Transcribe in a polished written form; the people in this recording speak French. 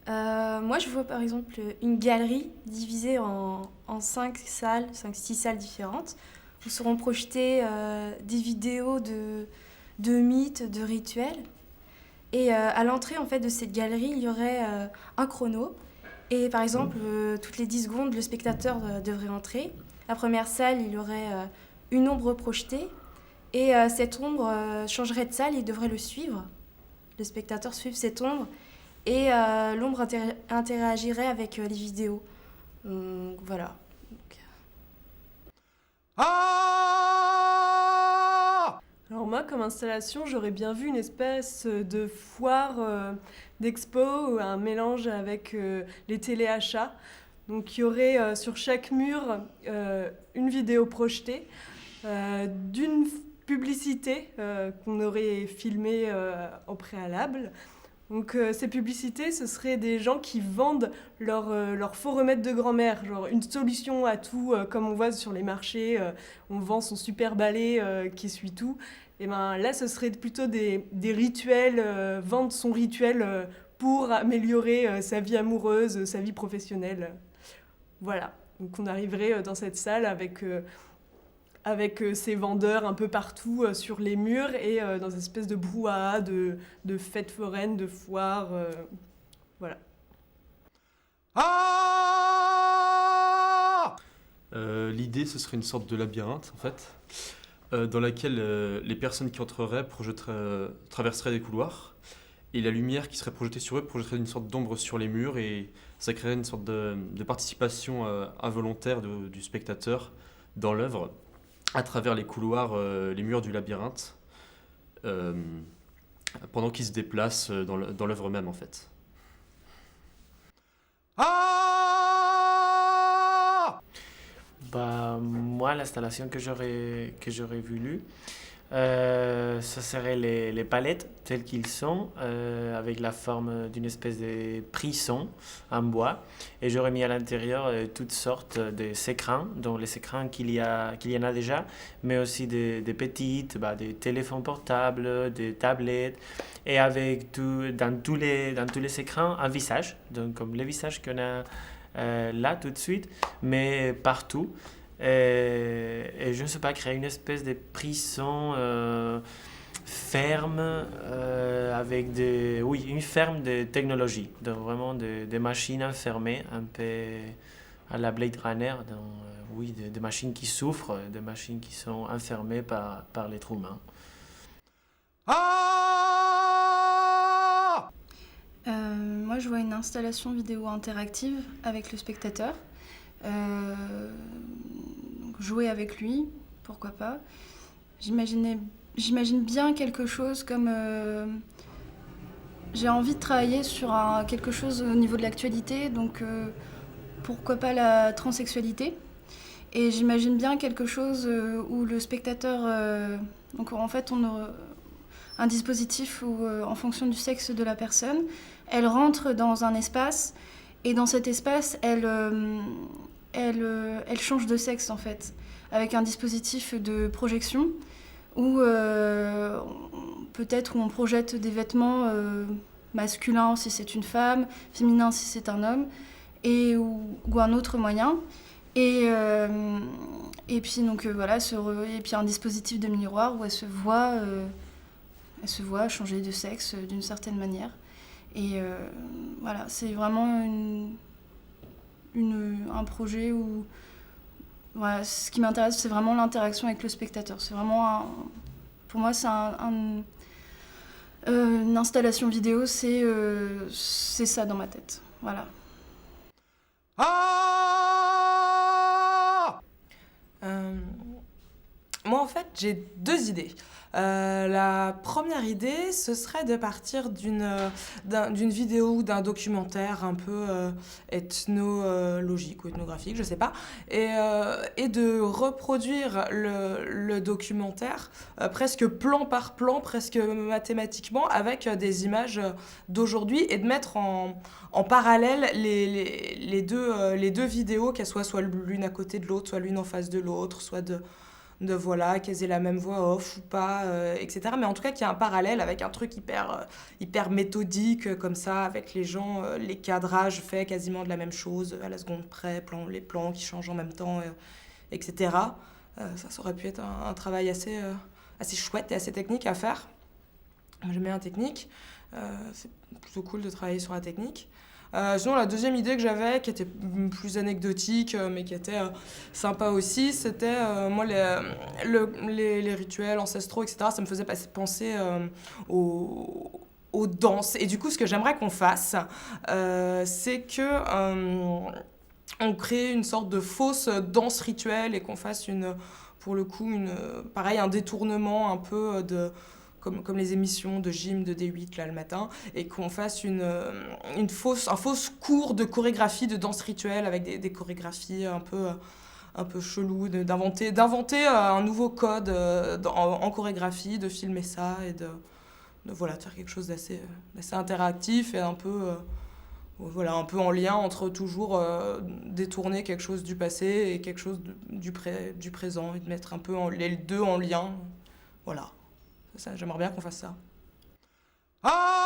Moi, je vois par exemple une galerie divisée en 6 salles différentes, où seront projetées des vidéos de mythes, de rituels. Et à l'entrée en fait, de cette galerie, il y aurait un chrono. Et par exemple, toutes les 10 secondes, le spectateur devrait entrer. La première salle, il y aurait une ombre projetée. Et cette ombre changerait de salle, il devrait le suivre. Le spectateur suivre cette ombre. Et l'ombre interagirait avec les vidéos. Donc, voilà. Ah! Alors moi, comme installation, j'aurais bien vu une espèce de foire d'expo, ou un mélange avec les téléachats. Donc il y aurait sur chaque mur une vidéo projetée d'une publicité qu'on aurait filmée au préalable. Donc ces publicités, ce seraient des gens qui vendent leur faux remède de grand-mère, genre une solution à tout, comme on voit sur les marchés, on vend son super balai qui essuie tout. Et ben là, ce serait plutôt des rituels, vendre son rituel pour améliorer sa vie amoureuse, sa vie professionnelle. Voilà. Donc on arriverait dans cette salle avec ces vendeurs un peu partout sur les murs et dans une espèce de brouhaha de fêtes foraines, de foires. Voilà. Ah! L'idée, ce serait une sorte de labyrinthe, en fait, dans laquelle les personnes qui entreraient traverseraient des couloirs, et la lumière qui serait projetée sur eux projetterait une sorte d'ombre sur les murs, et ça créerait une sorte de participation involontaire du spectateur dans l'œuvre, à travers les couloirs, les murs du labyrinthe, euh, pendant qu'il se déplace dans l'œuvre même, en fait. Ah! Bah, moi, l'installation que j'aurais voulu, ça serait les palettes telles qu'ils sont, avec la forme d'une espèce de prisson en bois. Et j'aurais mis à l'intérieur toutes sortes d'écrans, dont les écrans qu'il y en a déjà, mais aussi des petites, bah, des téléphones portables, des tablettes, et avec dans tous les écrans un visage, donc comme le visage qu'on a là tout de suite, mais partout. Et je ne sais pas, créer une espèce de prison ferme avec oui, une ferme de technologie, donc vraiment des machines enfermées, un peu à la Blade Runner, oui, des machines qui souffrent, des machines qui sont enfermées par l'être humain. Ah! Moi, je vois une installation vidéo interactive avec le spectateur. Donc jouer avec lui, pourquoi pas. J'imagine bien quelque chose comme... j'ai envie de travailler sur quelque chose au niveau de l'actualité, donc pourquoi pas la transsexualité. Et j'imagine bien quelque chose où le spectateur... donc en fait, on a un dispositif où, en fonction du sexe de la personne, elle rentre dans un espace, et dans cet espace, elle change de sexe, en fait, avec un dispositif de projection où peut-être où on projette des vêtements masculins si c'est une femme, féminins si c'est un homme, ou un autre moyen. Et puis donc voilà, et puis un dispositif de miroir où elle se voit changer de sexe d'une certaine manière. Et voilà, c'est vraiment un projet où voilà, ce qui m'intéresse, c'est vraiment l'interaction avec le spectateur. C'est vraiment pour moi, c'est une installation vidéo, c'est ça dans ma tête. Voilà. Ah! Moi, en fait, j'ai deux idées. La première idée, ce serait de partir d'une vidéo ou d'un documentaire un peu ethnologique ou ethnographique, je sais pas, et de reproduire le documentaire presque plan par plan, presque mathématiquement, avec des images d'aujourd'hui, et de mettre en parallèle les deux vidéos, qu'elles soient soit l'une à côté de l'autre, soit l'une en face de l'autre, soit voilà, qu'elles aient la même voix off ou pas, etc. Mais en tout cas, qu'il y a un parallèle avec un truc hyper méthodique, comme ça, avec les gens, les cadrages faits quasiment de la même chose, à la seconde près, les plans qui changent en même temps, etc. Ça aurait pu être un travail assez chouette et assez technique à faire. Moi, j'aime bien la technique. C'est plutôt cool de travailler sur la technique. Sinon, la deuxième idée que j'avais, qui était plus anecdotique, mais qui était sympa aussi, c'était, moi, les rituels ancestraux, etc., ça me faisait penser aux danses. Et du coup, ce que j'aimerais qu'on fasse, c'est que on crée une sorte de fausse danse rituelle et qu'on fasse pour le coup, pareil, un détournement un peu comme les émissions de gym de D8 là, le matin, et qu'on fasse un fausse cours de chorégraphie de danse rituelle avec des chorégraphies un peu chelou, d'inventer un nouveau code en chorégraphie, de filmer ça et de voilà, faire quelque chose d'assez interactif et un peu en lien entre toujours détourner quelque chose du passé et quelque chose du présent et de mettre un peu les deux en lien. Voilà. Ça, j'aimerais bien qu'on fasse ça. Ah